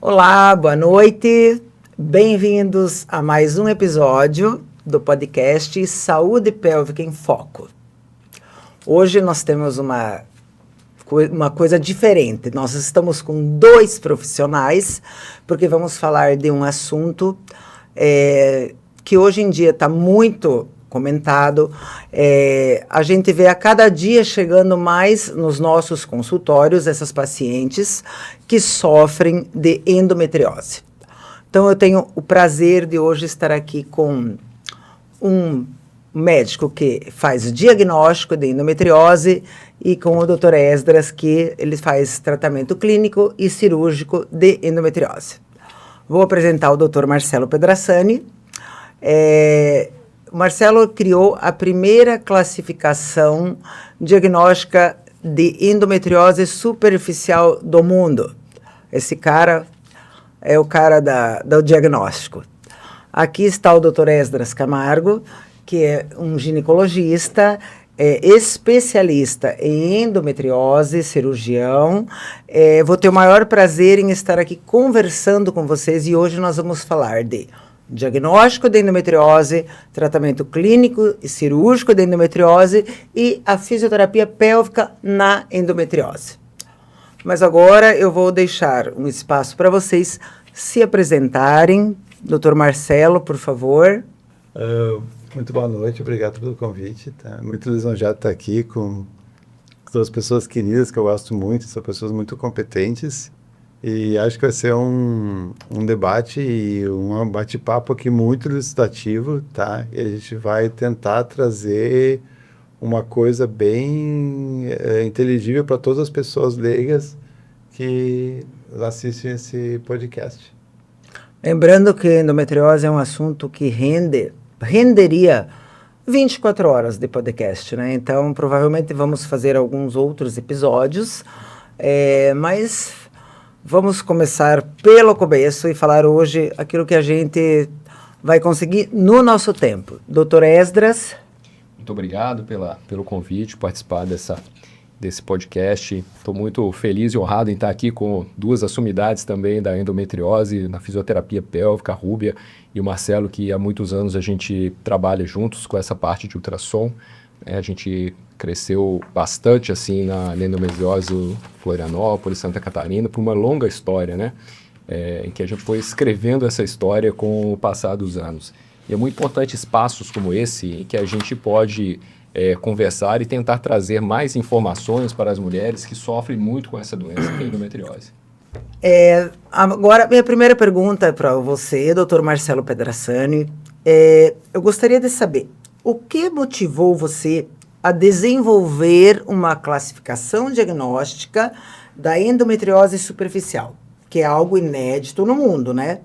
Olá, boa noite. Bem-vindos a mais um episódio do podcast Saúde Pélvica em Foco. Hoje nós temos uma coisa diferente. Nós estamos com dois profissionais, porque vamos falar de um assunto que hoje em dia está muito comentado. A gente vê a cada dia chegando mais nos nossos consultórios essas pacientes que sofrem de endometriose. Então, eu tenho o prazer de hoje estar aqui com um médico que faz o diagnóstico de endometriose e com o Dr. Esdras, que ele faz tratamento clínico e cirúrgico de endometriose. Vou apresentar o Dr. Marcelo Pedrassani. Marcelo criou a primeira classificação diagnóstica de endometriose superficial do mundo. Esse cara é o cara do diagnóstico. Aqui está o Dr. Esdras Camargo, que é um ginecologista, especialista em endometriose, cirurgião. Vou ter o maior prazer em estar aqui conversando com vocês e hoje nós vamos falar de diagnóstico de endometriose, tratamento clínico e cirúrgico de endometriose e a fisioterapia pélvica na endometriose. Mas agora eu vou deixar um espaço para vocês se apresentarem. Dr. Marcelo, por favor. Muito boa noite, obrigado pelo convite. Tá? Muito lisonjeado estar aqui com duas pessoas queridas que eu gosto muito, são pessoas muito competentes. E acho que vai ser um debate e um bate-papo aqui muito elucidativo, tá? E a gente vai tentar trazer uma coisa bem inteligível para todas as pessoas leigas que assistem esse podcast. Lembrando que endometriose é um assunto que renderia 24 horas de podcast, né? Então, provavelmente vamos fazer alguns outros episódios, mas vamos começar pelo começo e falar hoje aquilo que a gente vai conseguir no nosso tempo. Dr. Esdras. Muito obrigado pelo convite, participar desse podcast. Estou muito feliz e honrado em estar aqui com duas assumidades também da endometriose, na fisioterapia pélvica, a Rúbia e o Marcelo, que há muitos anos a gente trabalha juntos com essa parte de ultrassom. A gente cresceu bastante assim na endometriose, Florianópolis, Santa Catarina, por uma longa história, né? Em que a gente foi escrevendo essa história com o passar dos anos. E é muito importante espaços como esse, em que a gente pode conversar e tentar trazer mais informações para as mulheres que sofrem muito com essa doença, que é a endometriose. Agora, minha primeira pergunta é para você, Dr. Marcelo Pedrassani. Eu gostaria de saber, o que motivou você a desenvolver uma classificação diagnóstica da endometriose superficial, que é algo inédito no mundo, né?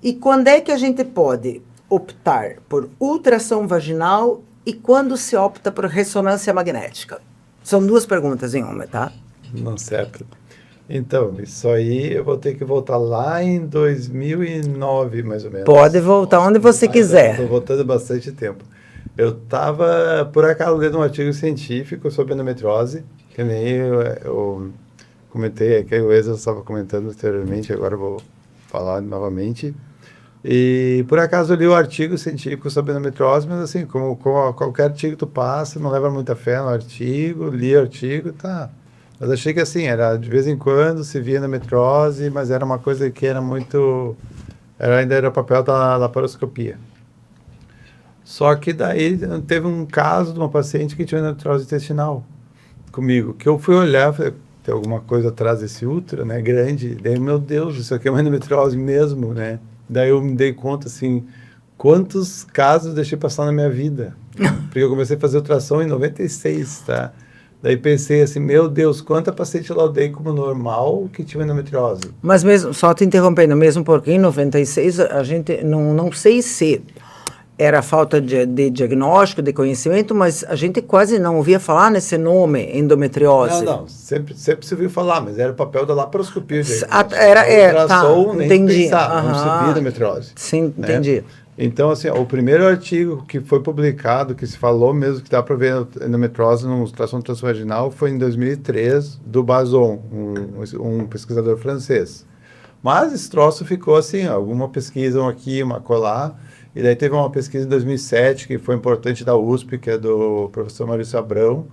E quando é que a gente pode optar por ultrassom vaginal e quando se opta por ressonância magnética? São duas perguntas em uma, tá? Não, certo. Então, isso aí eu vou ter que voltar lá em 2009, mais ou menos. Pode voltar onde você quiser. Estou voltando bastante tempo. Eu estava, por acaso, lendo um artigo científico sobre endometriose, que nem eu comentei, que o Ezra estava comentando anteriormente, agora eu vou falar novamente. E, por acaso, eu li o artigo científico sobre endometriose, mas assim, como qualquer artigo tu passa, não leva muita fé no artigo, li o artigo, tá. Mas achei que assim, era de vez em quando se via endometriose, mas era uma coisa que era muito... ainda era o papel da laparoscopia. Só que daí teve um caso de uma paciente que tinha endometriose intestinal comigo, que eu fui olhar, falei, tem alguma coisa atrás desse ultra, né, grande, daí, meu Deus, isso aqui é uma endometriose mesmo, né, daí eu me dei conta, assim, quantos casos deixei passar na minha vida, porque eu comecei a fazer ultrassom em 96, tá, daí pensei assim, meu Deus, quanta paciente eu dei como normal que tinha endometriose. Mas mesmo, só te interrompendo, mesmo porque em 96 a gente, não sei se era falta de diagnóstico, de conhecimento, mas a gente quase não ouvia falar nesse nome, endometriose. Não, sempre se ouviu falar, mas era o papel da laparoscopia. Tá, entendi. Pensar, não se via endometriose. Sim, né? entendi. Então, assim, o primeiro artigo que foi publicado, que se falou mesmo que dá para ver endometriose no ultrassom transvaginal, foi em 2003, do Bazon, um pesquisador francês. Mas esse troço ficou assim, alguma pesquisa uma aqui, uma colar. E daí teve uma pesquisa em 2007, que foi importante da USP, que é do professor Maurício Abrão,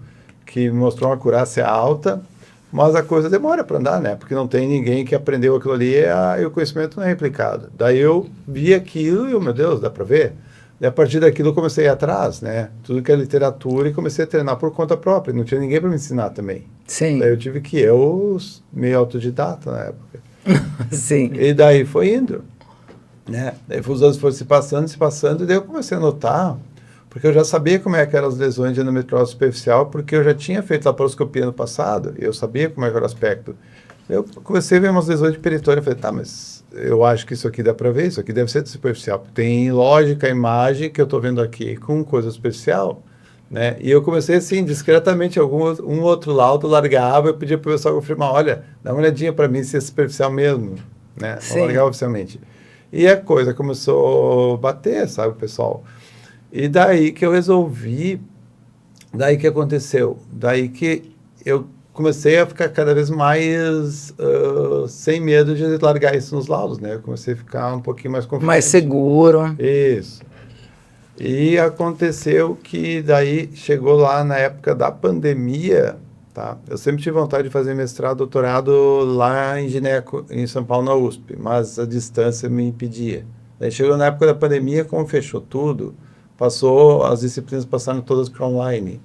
que mostrou uma acurácia alta, mas a coisa demora para andar, né? Porque não tem ninguém que aprendeu aquilo ali e o conhecimento não é replicado. Daí eu vi aquilo e, meu Deus, dá para ver? E a partir daquilo eu comecei a ir atrás, né? Tudo que é literatura, e comecei a treinar por conta própria. Não tinha ninguém para me ensinar também. Sim. Daí eu tive que meio autodidata na época. Sim. E daí foi indo, né? Daí os anos foram se passando, e daí eu comecei a notar, porque eu já sabia como é que eram as lesões de endometriose superficial, porque eu já tinha feito laparoscopia no passado, e eu sabia como é que era o aspecto. Eu comecei a ver umas lesões de peritônio, e falei, tá, mas eu acho que isso aqui dá para ver, isso aqui deve ser de superficial. Tem lógica a imagem que eu estou vendo aqui com coisa superficial, né? E eu comecei assim, discretamente, um outro laudo largava, eu pedia para o pessoal confirmar, olha, dá uma olhadinha para mim se é superficial mesmo, né? Não largava oficialmente. E a coisa começou a bater, sabe, pessoal? E daí que eu resolvi, daí que aconteceu, daí que eu comecei a ficar cada vez mais sem medo de largar isso nos laudos, né? Eu comecei a ficar um pouquinho mais confiante. Mais seguro. Isso. E aconteceu que daí chegou lá na época da pandemia, tá? Eu sempre tive vontade de fazer mestrado, doutorado lá em gineco, em São Paulo, na USP, mas a distância me impedia. Daí chegou na época da pandemia, como fechou tudo, as disciplinas passaram todas para online.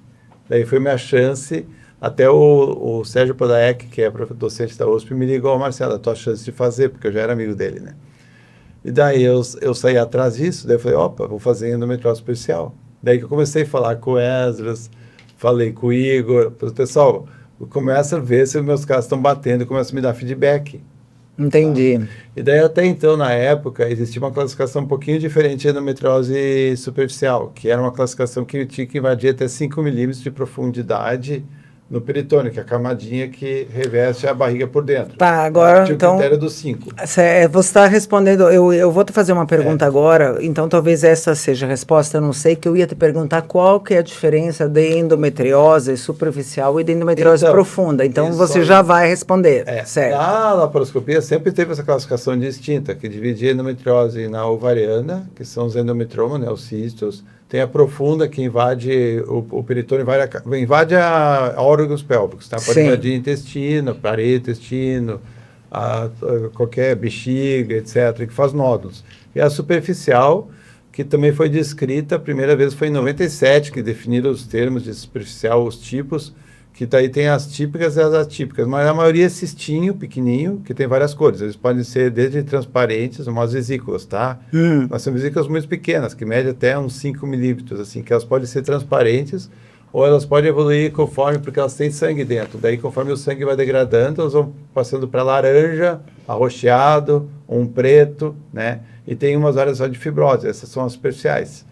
Daí foi minha chance. Até o Sérgio Podaek, que é docente da USP, me ligou, Marcelo, a tua chance de fazer, porque eu já era amigo dele, né? E daí eu saí atrás disso, daí eu falei, opa, vou fazer endometriose superficial. Daí que eu comecei a falar com o Esdras, falei com o Igor, pessoal, começa a ver se os meus casos estão batendo e começa a me dar feedback. Entendi. Tá? E daí até então, na época, existia uma classificação um pouquinho diferente de endometriose superficial, que era uma classificação que tinha que invadir até 5 milímetros de profundidade no peritônio, que é a camadinha que reveste a barriga por dentro. Tá, agora, tinha então... o critério dos 5. Você está respondendo... Eu vou te fazer uma pergunta agora, então talvez essa seja a resposta, eu não sei, que eu ia te perguntar qual que é a diferença de endometriose superficial e de endometriose profunda. Então, você já vai responder, certo? Na laparoscopia sempre teve essa classificação distinta, que dividia endometriose na ovariana, que são os endometriomas, né, os cistos. Tem a profunda, que invade o peritônio, invade a órgãos pélvicos, tá? Pode invadir intestino, parede, intestino, qualquer bexiga, etc., que faz nódulos. E a superficial, que também foi descrita, a primeira vez foi em 97, que definiram os termos de superficial, os tipos, que daí tem as típicas e as atípicas, mas a maioria é cistinho, pequenininho, que tem várias cores. Eles podem ser desde transparentes, umas vesículas, tá? Nós temos vesículas muito pequenas, que medem até uns 5 milímetros, assim, que elas podem ser transparentes, ou elas podem evoluir conforme, porque elas têm sangue dentro. Daí, conforme o sangue vai degradando, elas vão passando para laranja, arroxeado, um preto, né? E tem umas áreas só de fibrose, essas são as superficiais.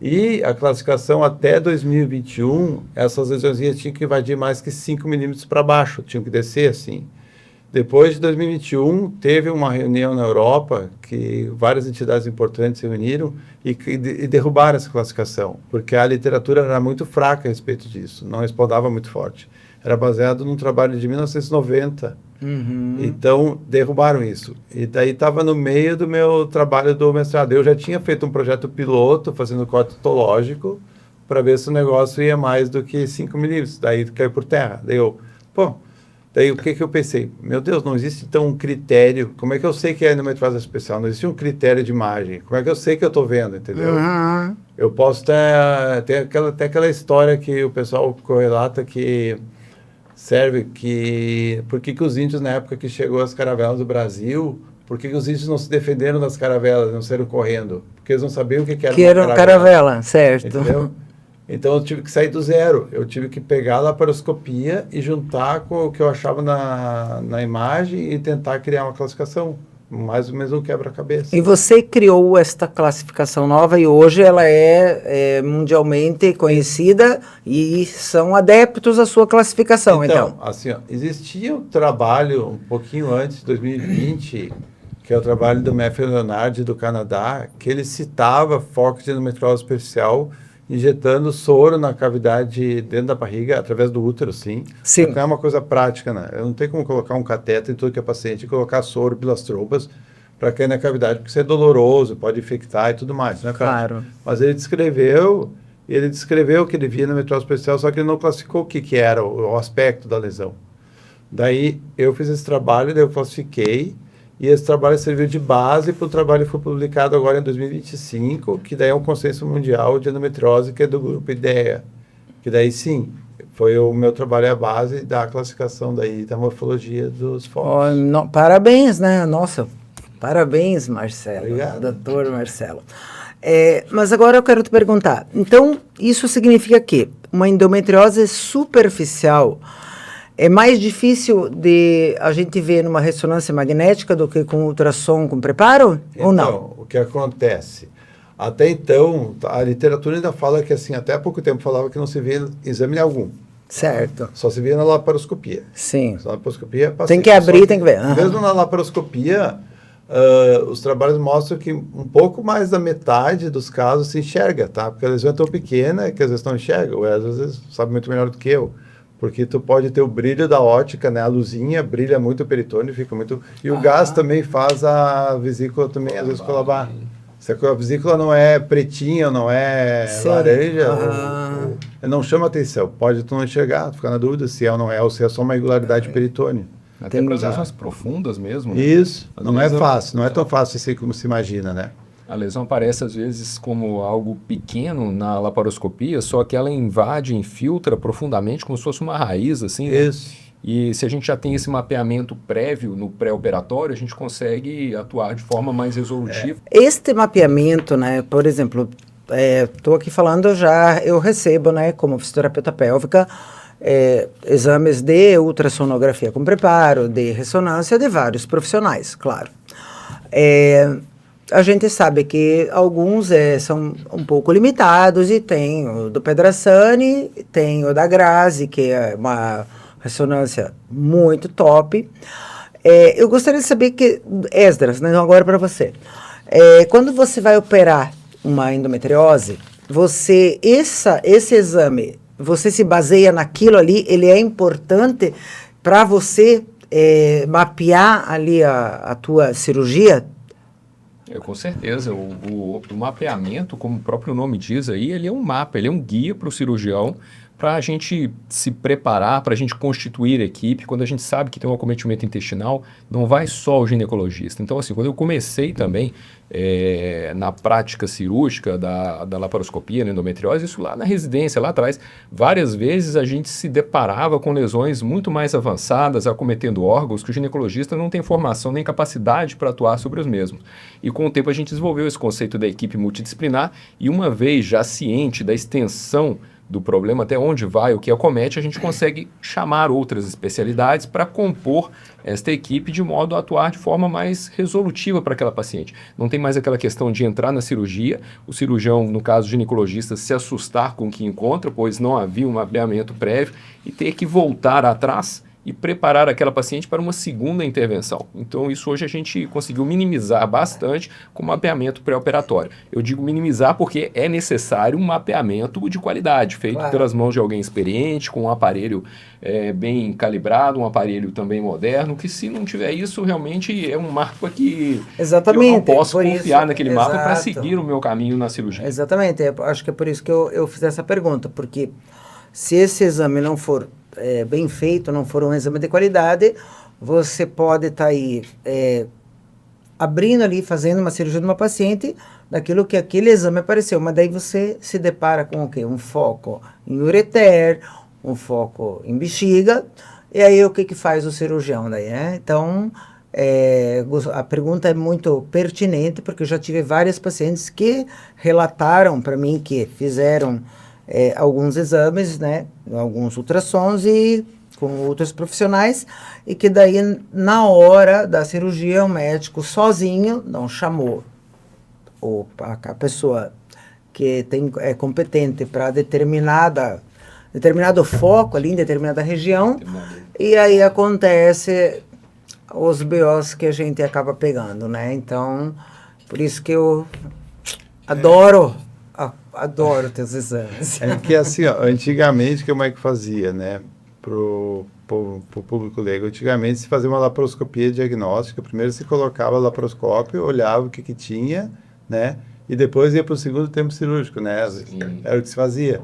E a classificação até 2021, essas lesões tinham que invadir mais que 5 milímetros para baixo, tinham que descer assim. Depois de 2021, teve uma reunião na Europa, que várias entidades importantes se reuniram e derrubaram essa classificação, porque a literatura era muito fraca a respeito disso, não respaldava muito forte. Era baseado num trabalho de 1990. Então, derrubaram isso. E daí estava no meio do meu trabalho do mestrado. Eu já tinha feito um projeto piloto, fazendo corte histológico, para ver se o negócio ia mais do que 5 milímetros. Daí caiu por terra. Daí o que eu pensei? Meu Deus, não existe então um critério. Como é que eu sei que é endometriose especial? Não existe um critério de imagem. Como é que eu sei que eu estou vendo, entendeu? Eu posso ter até aquela história que o pessoal correlata que serve que... Por que os índios, na época que chegou as caravelas do Brasil, por que os índios não se defenderam das caravelas, não saíram correndo? Porque eles não sabiam o que era uma caravela, certo. Entendeu? Então, eu tive que sair do zero. Eu tive que pegar a laparoscopia e juntar com o que eu achava na imagem e tentar criar uma classificação. Mais ou menos um quebra-cabeça. E você criou esta classificação nova e hoje ela é mundialmente conhecida e são adeptos à sua classificação, então. Assim, ó, existia um trabalho um pouquinho antes de 2020, que é o trabalho do Matthew Leonard do Canadá, que ele citava focos de endometriose superficial injetando soro na cavidade dentro da barriga, através do útero, sim. Sim. Não é uma coisa prática, né? Eu não tenho como colocar um cateter em tudo que é paciente e colocar soro pelas trompas para cair na cavidade, porque isso é doloroso, pode infectar e tudo mais, não é prático. Claro. Mas ele descreveu o que ele via na metrose superficial, só que ele não classificou o que era o aspecto da lesão. Daí eu fiz esse trabalho, daí eu classifiquei, e esse trabalho serviu de base para o trabalho que foi publicado agora em 2025, que daí é um consenso mundial de endometriose, que é do grupo IDEA. Que daí sim, foi o meu trabalho a base da classificação daí da morfologia dos focos. Parabéns, né? Nossa, parabéns, Marcelo. Obrigado. Doutor Marcelo. Mas agora eu quero te perguntar, então isso significa que uma endometriose superficial é mais difícil de a gente ver numa ressonância magnética do que com ultrassom com preparo? Então, ou não? o que acontece? Até então, a literatura ainda fala que, assim, até há pouco tempo falava que não se via exame algum. Certo. Só se via na laparoscopia. Sim. Na laparoscopia, Tem que abrir, tem que ver. Aham. Mesmo na laparoscopia, os trabalhos mostram que um pouco mais da metade dos casos se enxerga, tá? Porque a lesão é tão pequena que às vezes não enxerga. O Wesley, às vezes, sabe muito melhor do que eu. Porque tu pode ter o brilho da ótica, né? A luzinha brilha muito o peritônio, fica muito... E o gás também faz a vesícula também, às vezes, colabar. Se a vesícula não é pretinha, não é Sim. laranja, não chama atenção. Pode tu não enxergar, tu ficar na dúvida se é ou não é, ou se é só uma irregularidade peritônio. Até para as lesões profundas mesmo. Né? Isso, Às não é vezes fácil, não é tão fácil assim como se imagina, né? A lesão aparece às vezes como algo pequeno na laparoscopia, só que ela invade, infiltra profundamente, como se fosse uma raiz, assim. Né? Isso. E se a gente já tem esse mapeamento prévio no pré-operatório, a gente consegue atuar de forma mais resolutiva. Este mapeamento, né, por exemplo, estou aqui falando eu recebo, né, como fisioterapeuta pélvica, exames de ultrassonografia com preparo, de ressonância de vários profissionais, claro. A gente sabe que alguns são um pouco limitados e tem o do Pedrassani, tem o da Grazi, que é uma ressonância muito top. Eu gostaria de saber que, Esdras, né, agora para você, quando você vai operar uma endometriose, esse exame, você se baseia naquilo ali, ele é importante para você mapear ali a tua cirurgia? Com certeza, o mapeamento, como o próprio nome diz aí, ele é um mapa, ele é um guia para o cirurgião, para a gente se preparar, para a gente constituir equipe. Quando a gente sabe que tem um acometimento intestinal, não vai só o ginecologista. Então, assim, quando eu comecei também na prática cirúrgica da laparoscopia, na endometriose, isso lá na residência, lá atrás, várias vezes a gente se deparava com lesões muito mais avançadas, acometendo órgãos que o ginecologista não tem formação nem capacidade para atuar sobre os mesmos. E com o tempo a gente desenvolveu esse conceito da equipe multidisciplinar e uma vez já ciente da extensão do problema, até onde vai, o que acomete, a gente consegue chamar outras especialidades para compor esta equipe de modo a atuar de forma mais resolutiva para aquela paciente. Não tem mais aquela questão de entrar na cirurgia, o cirurgião, no caso ginecologista, se assustar com o que encontra, pois não havia um mapeamento prévio, e ter que voltar atrás e preparar aquela paciente para uma segunda intervenção. Então, isso hoje a gente conseguiu minimizar bastante com o mapeamento pré-operatório. Eu digo minimizar porque é necessário um mapeamento de qualidade, feito pelas mãos de alguém experiente, com um aparelho bem calibrado, um aparelho também moderno, que se não tiver isso, realmente é um mapa que Exatamente, eu não posso confiar isso, naquele mapa para seguir o meu caminho na cirurgia. Exatamente, acho que é por isso que eu fiz essa pergunta, porque se esse exame não for bem feito, não for um exame de qualidade, você pode estar aí abrindo ali, fazendo uma cirurgia de uma paciente, daquilo que aquele exame apareceu, mas daí você se depara com o quê? Um foco em ureter, um foco em bexiga, e aí o que faz o cirurgião daí, né? Então, a pergunta é muito pertinente, porque eu já tive várias pacientes que relataram para mim que fizeram alguns exames, né, alguns ultrassons e com outros profissionais, e que daí na hora da cirurgia o médico sozinho não chamou a pessoa que é competente para determinado foco ali em determinada região, e aí acontece os BOs que a gente acaba pegando, né? Então, por isso que eu adoro Adoro teus exames. É que assim, ó, antigamente, como é que fazia, né? Pro público leigo, antigamente se fazia uma laparoscopia diagnóstica, primeiro se colocava laparoscópio, olhava o que tinha, né? E depois ia para o segundo tempo cirúrgico, né? Era o que se fazia.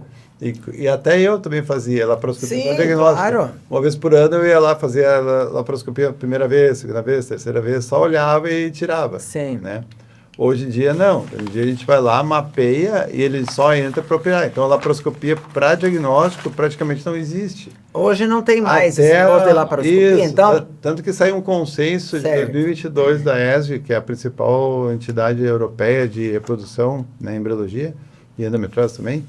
E até eu também fazia laparoscopia diagnóstica. Claro. Uma vez por ano eu ia lá fazer a laparoscopia primeira vez, segunda vez, terceira vez, só olhava e tirava. Sim. Né? Hoje em dia, não. Hoje em dia a gente vai lá, mapeia e ele só entra para operar. Então, a laparoscopia para diagnóstico praticamente não existe. Hoje não tem mais Até esse negócio de laparoscopia, isso, então... Tanto que saiu um consenso de 2022 da ESG, que é a principal entidade europeia de reprodução na embriologia e endometriose também,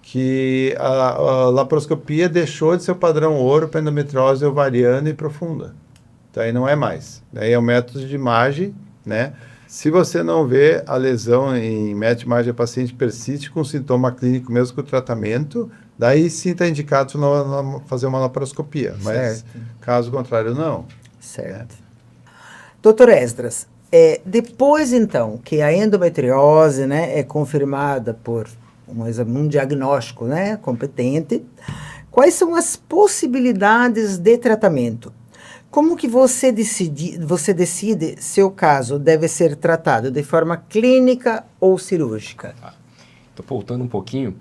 que a laparoscopia deixou de ser o padrão ouro para endometriose ovariana e profunda. Então, aí não é mais. Daí é um método de imagem, né? Se você não vê a lesão em método de imagem, a paciente persiste com sintoma clínico mesmo com o tratamento, daí sim está indicado fazer uma laparoscopia. Mas, certo. Caso contrário, não. Certo. Doutor Esdras, depois, então, que a endometriose, né, é confirmada por um diagnóstico, né, competente, quais são as possibilidades de tratamento? Como que você decide se o caso deve ser tratado de forma clínica ou cirúrgica? Estou voltando um pouquinho.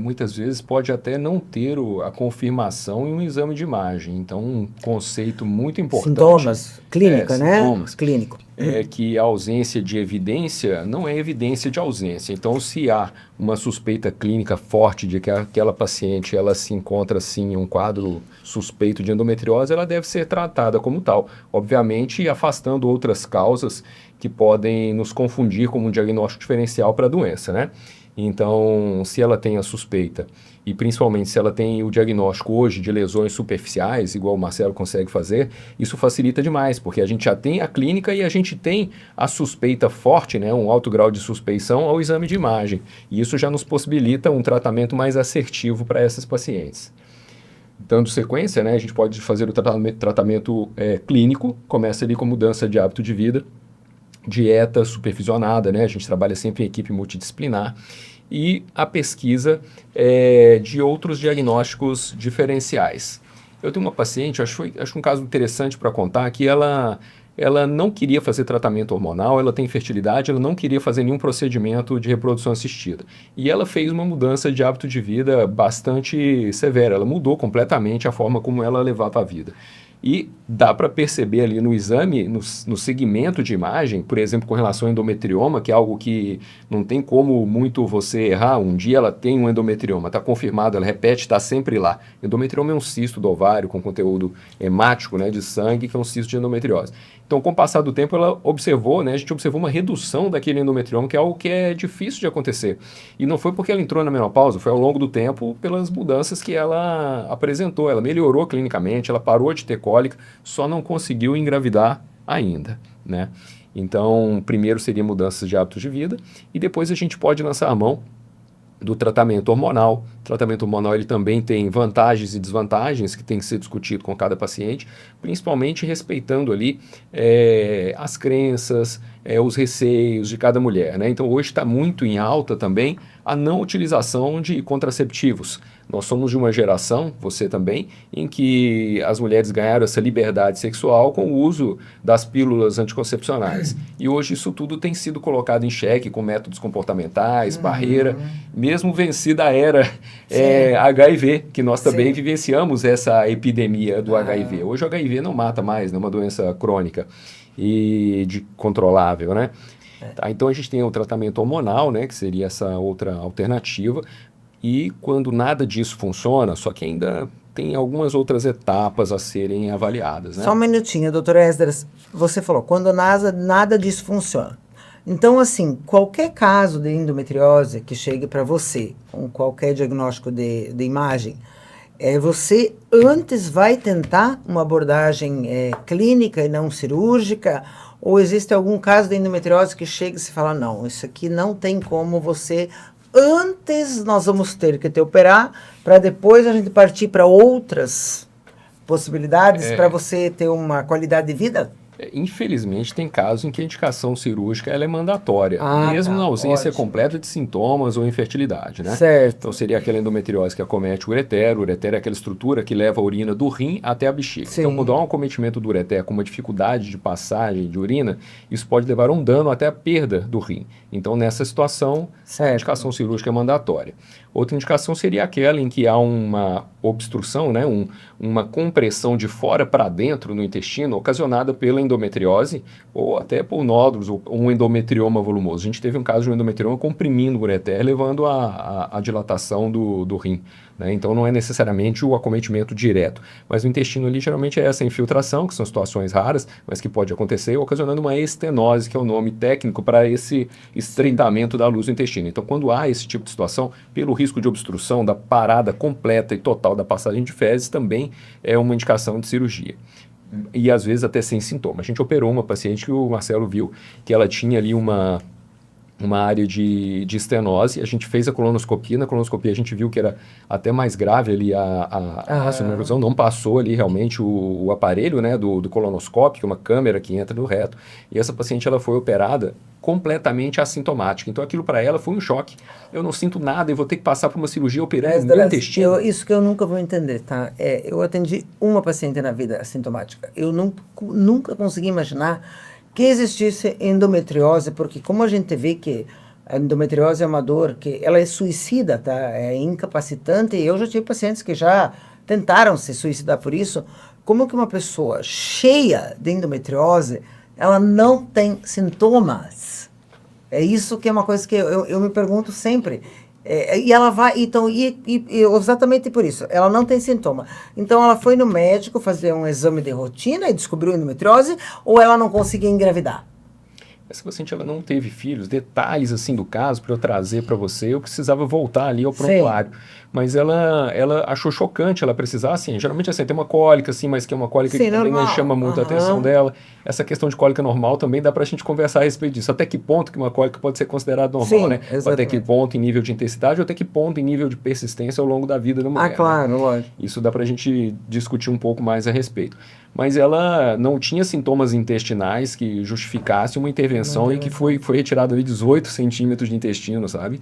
Muitas vezes pode até não ter a confirmação em um exame de imagem. Então, um conceito muito importante... Sintomas, clínica, né? Sintomas. Clínico. É que a ausência de evidência não é evidência de ausência. Então, se há uma suspeita clínica forte de que aquela paciente ela se encontra, assim, em um quadro suspeito de endometriose, ela deve ser tratada como tal. Obviamente, afastando outras causas que podem nos confundir como um diagnóstico diferencial para a doença, né? Então, se ela tem a suspeita, e principalmente se ela tem o diagnóstico hoje de lesões superficiais, igual o Marcelo consegue fazer, isso facilita demais, porque a gente já tem a clínica e a gente tem a suspeita forte, né, um alto grau de suspeição ao exame de imagem. E isso já nos possibilita um tratamento mais assertivo para essas pacientes. Dando sequência, né, a gente pode fazer o tratamento clínico, começa ali com mudança de hábito de vida, dieta supervisionada, né? A gente trabalha sempre em equipe multidisciplinar, e a pesquisa de outros diagnósticos diferenciais. Eu tenho uma paciente, acho um caso interessante para contar, que ela não queria fazer tratamento hormonal, ela tem infertilidade, ela não queria fazer nenhum procedimento de reprodução assistida. E ela fez uma mudança de hábito de vida bastante severa, ela mudou completamente a forma como ela levava a vida. E dá para perceber ali no exame, no segmento de imagem, por exemplo, com relação ao endometrioma, que é algo que não tem como muito você errar. Um dia ela tem um endometrioma, está confirmado, ela repete, está sempre lá. Endometrioma é um cisto do ovário com conteúdo hemático, né, de sangue, que é um cisto de endometriose. Então, com o passar do tempo, ela observou, né, a gente observou uma redução daquele endometrioma, que é algo que é difícil de acontecer. E não foi porque ela entrou na menopausa, foi ao longo do tempo pelas mudanças que ela apresentou. Ela melhorou clinicamente, ela parou de ter cólica, só não conseguiu engravidar ainda, né? Então, primeiro seria mudanças de hábitos de vida e depois a gente pode lançar a mão do tratamento hormonal. O tratamento hormonal ele também tem vantagens e desvantagens que tem que ser discutido com cada paciente, principalmente respeitando ali as crenças, os receios de cada mulher, né? Então hoje está muito em alta também a não utilização de contraceptivos. Nós somos de uma geração, você também, em que as mulheres ganharam essa liberdade sexual com o uso das pílulas anticoncepcionais. E hoje isso tudo tem sido colocado em xeque com métodos comportamentais, barreira, mesmo vencida a era HIV, que nós também vivenciamos essa epidemia do HIV. Hoje o HIV não mata mais, é uma doença crônica e controlável, né? Tá, então a gente tem o tratamento hormonal, né, que seria essa outra alternativa, e quando nada disso funciona, só que ainda tem algumas outras etapas a serem avaliadas, né? Só um minutinho, doutor Esdras, você falou, quando nada disso funciona. Então, assim, qualquer caso de endometriose que chegue para você, com qualquer diagnóstico de imagem, você antes vai tentar uma abordagem clínica e não cirúrgica, ou existe algum caso de endometriose que chega e se fala, não, isso aqui não tem como você... Antes nós vamos ter que te operar, para depois a gente partir para outras possibilidades para você ter uma qualidade de vida? Infelizmente, tem casos em que a indicação cirúrgica ela é mandatória, mesmo na ausência completa de sintomas ou infertilidade, né? Certo. Então, seria aquela endometriose que acomete o ureter. O ureter é aquela estrutura que leva a urina do rim até a bexiga. Sim. Então, quando há um acometimento do ureter com uma dificuldade de passagem de urina, isso pode levar a um dano até a perda do rim. Então, nessa situação, a indicação cirúrgica é mandatória. Outra indicação seria aquela em que há uma obstrução, né, uma compressão de fora para dentro no intestino, ocasionada pela endometriose ou até por nódulos, ou um endometrioma volumoso. A gente teve um caso de um endometrioma comprimindo o ureter, levando a dilatação do rim. Né? Então, não é necessariamente o acometimento direto, mas o intestino ali geralmente é essa infiltração, que são situações raras, mas que pode acontecer, ocasionando uma estenose, que é o nome técnico para esse estreitamento da luz do intestino. Então, quando há esse tipo de situação, pelo risco de obstrução da parada completa e total da passagem de fezes, também é uma indicação de cirurgia. E às vezes até sem sintoma. A gente operou uma paciente que o Marcelo viu que ela tinha ali uma área de estenose. A gente fez a colonoscopia. Na colonoscopia a gente viu que era até mais grave ali a sonorizão. Não passou ali realmente o aparelho, né, do colonoscópio, que é uma câmera que entra no reto. E essa paciente ela foi operada completamente assintomática. Então aquilo para ela foi um choque. Eu não sinto nada e vou ter que passar por uma cirurgia operando o meu intestino. Isso que eu nunca vou entender, tá? Eu atendi uma paciente na vida assintomática. Eu nunca consegui imaginar que existisse endometriose, porque como a gente vê que a endometriose é uma dor que ela é suicida, tá? É incapacitante, e eu já tive pacientes que já tentaram se suicidar por isso. Como que uma pessoa cheia de endometriose, ela não tem sintomas? É isso que é uma coisa que eu me pergunto sempre. E ela vai, então, exatamente por isso, ela não tem sintoma. Então, ela foi no médico fazer um exame de rotina e descobriu endometriose, ou ela não conseguia engravidar? Essa paciente ela não teve filhos, detalhes assim do caso para eu trazer para você, eu precisava voltar ali ao prontuário. Mas ela achou chocante, ela precisar, assim, geralmente assim, tem uma cólica, assim, mas que é uma cólica que também não chama muito a atenção dela. Essa questão de cólica normal também dá para a gente conversar a respeito disso. Até que ponto que uma cólica pode ser considerada normal, né? Exatamente. Até que ponto em nível de intensidade ou até que ponto em nível de persistência ao longo da vida da mulher. Claro, né? lógico. Isso dá para a gente discutir um pouco mais a respeito. Mas ela não tinha sintomas intestinais que justificassem uma intervenção e que foi retirado ali 18 centímetros de intestino, sabe?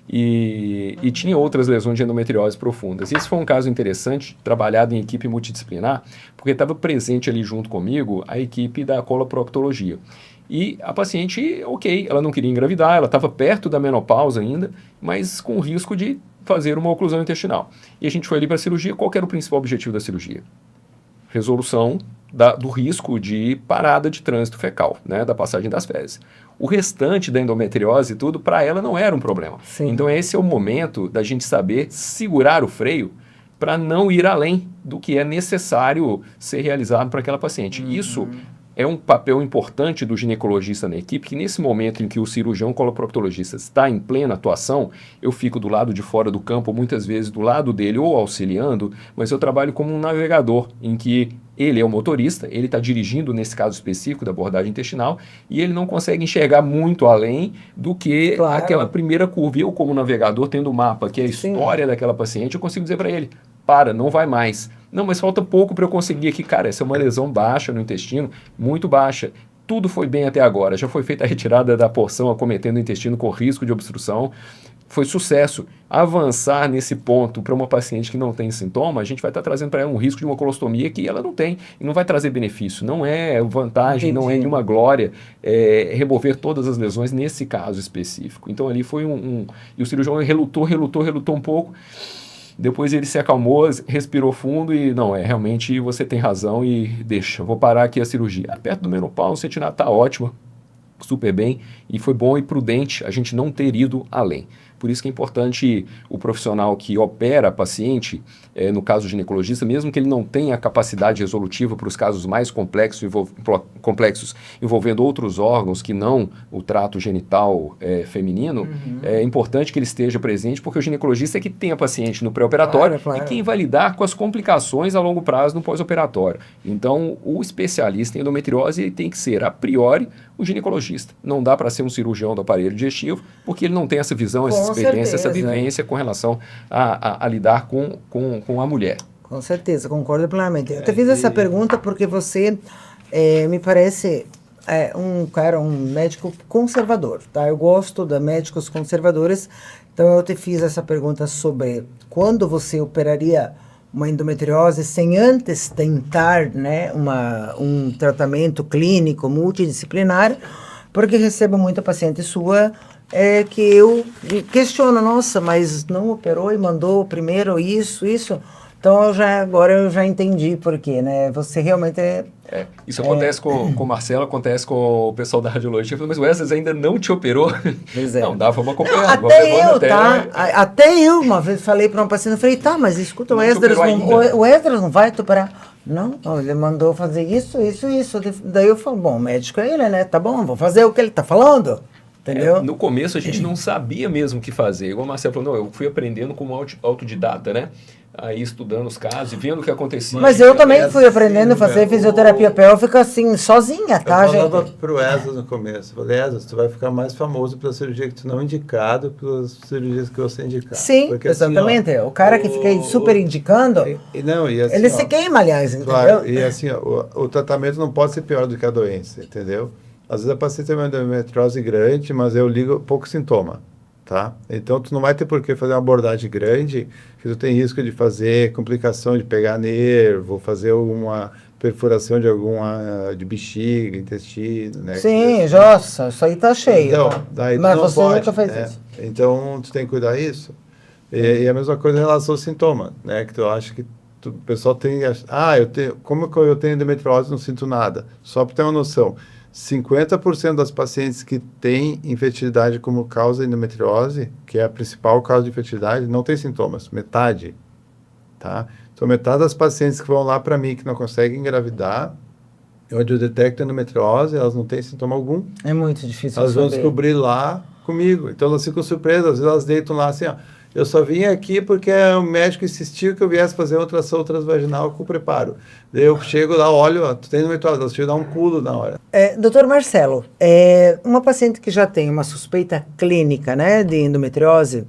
E tinha outras lesões de endometriose profundas. Esse foi um caso interessante, trabalhado em equipe multidisciplinar, porque estava presente ali junto comigo a equipe da coloproctologia. E a paciente, ok, ela não queria engravidar, ela estava perto da menopausa ainda, mas com risco de fazer uma oclusão intestinal. E a gente foi ali para a cirurgia. Qual que era o principal objetivo da cirurgia? Resolução do risco de parada de trânsito fecal, né, da passagem das fezes. O restante da endometriose e tudo, para ela não era um problema. Sim. Então esse é o momento da gente saber segurar o freio para não ir além do que é necessário ser realizado para aquela paciente. Isso é um papel importante do ginecologista na equipe, que nesse momento em que o cirurgião coloproctologista está em plena atuação, eu fico do lado de fora do campo, muitas vezes do lado dele ou auxiliando, mas eu trabalho como um navegador, em que ele é o motorista, ele está dirigindo nesse caso específico da abordagem intestinal e ele não consegue enxergar muito além do que aquela primeira curva. Eu, como navegador, tendo o mapa, que é a história daquela paciente, eu consigo dizer para ele, não vai mais. Não, mas falta pouco para eu conseguir aqui. Cara, essa é uma lesão baixa no intestino, muito baixa. Tudo foi bem até agora. Já foi feita a retirada da porção acometendo o intestino com risco de obstrução. Foi sucesso. Avançar nesse ponto para uma paciente que não tem sintoma, a gente vai estar trazendo para ela um risco de uma colostomia que ela não tem e não vai trazer benefício. Não é vantagem, não é nenhuma glória remover todas as lesões nesse caso específico. Então ali foi E o cirurgião relutou um pouco. Depois ele se acalmou, respirou fundo e realmente você tem razão e vou parar aqui a cirurgia. Perto do menopausa, o cetinado está ótimo, super bem, e foi bom e prudente a gente não ter ido além. Por isso que é importante o profissional que opera a paciente, no caso do ginecologista, mesmo que ele não tenha a capacidade resolutiva para os casos mais complexos envolvendo outros órgãos que não o trato genital feminino, é importante que ele esteja presente, porque o ginecologista é que tem a paciente no pré-operatório e quem vai lidar com as complicações a longo prazo no pós-operatório. Então, o especialista em endometriose ele tem que ser, a priori, o ginecologista. Não dá para ser um cirurgião do aparelho digestivo, porque ele não tem essa visão, essa experiência, essa vivência com relação a lidar com a mulher. Com certeza, concordo plenamente. Eu te fiz essa pergunta porque você me parece um médico conservador, tá? Eu gosto de médicos conservadores, então eu te fiz essa pergunta sobre quando você operaria uma endometriose sem antes tentar, né, um tratamento clínico multidisciplinar, porque recebo muita paciente sua que eu questiono, nossa, mas não operou e mandou primeiro isso. Então agora eu já entendi por quê, né? Você realmente isso acontece com o Marcelo, acontece com o pessoal da radiologia. Mas o Wesley ainda não te operou? Pois é. Não, dá, vamos acompanhar. Até eu uma vez falei para uma paciente, eu falei, tá, mas escuta, o Esdras não vai te operar. Não, ele mandou fazer isso. Daí eu falo, bom, o médico é ele, né? Tá bom, vou fazer o que ele tá falando. Entendeu? No começo a gente não sabia mesmo o que fazer. Igual o Marcelo falou, não, eu fui aprendendo como autodidata, né? Aí estudando os casos e vendo o que acontecia. Mas eu também fui aprendendo a fazer fisioterapia pélvica assim, sozinha, tá, gente? Eu falava pro Esdras no começo, falei, Esdras, tu vai ficar mais famoso pela cirurgia que tu não é indicado, pelas cirurgias que você indicar. Sim, porque, exatamente. Assim, ó, o cara que fica super indicando, assim, ele se queima, aliás, entendeu? Claro, e assim, ó, o tratamento não pode ser pior do que a doença, entendeu? Às vezes a paciente tem uma endometriose grande, mas eu ligo pouco sintoma. Tá? Então, tu não vai ter por que fazer uma abordagem grande, que tu tem risco de fazer complicação, de pegar nervo, fazer alguma perfuração de bexiga, intestino, né? Sim, nossa, isso aí tá cheio. Então, tá? daí mas tu você não pode, nunca fez isso. Então, tu tem que cuidar disso. E a mesma coisa em relação ao sintoma, né? Que tu acha que o pessoal tem... como eu tenho endometriose, não sinto nada. Só para ter uma noção, 50% das pacientes que têm infertilidade como causa endometriose, que é a principal causa de infertilidade, não tem sintomas, metade, tá? Então, metade das pacientes que vão lá para mim, que não conseguem engravidar, onde eu detecto endometriose, elas não têm sintoma algum. É muito difícil elas vão descobrir lá comigo. Então, elas ficam surpresas, às vezes elas deitam lá assim, ó, eu só vim aqui porque o médico insistiu que eu viesse fazer ultrassom transvaginal com preparo. Daí eu chego lá, olho, ó, tu tem endometriose, elas chegam a dar um pulo na hora. Doutor Marcelo, uma paciente que já tem uma suspeita clínica, né, de endometriose,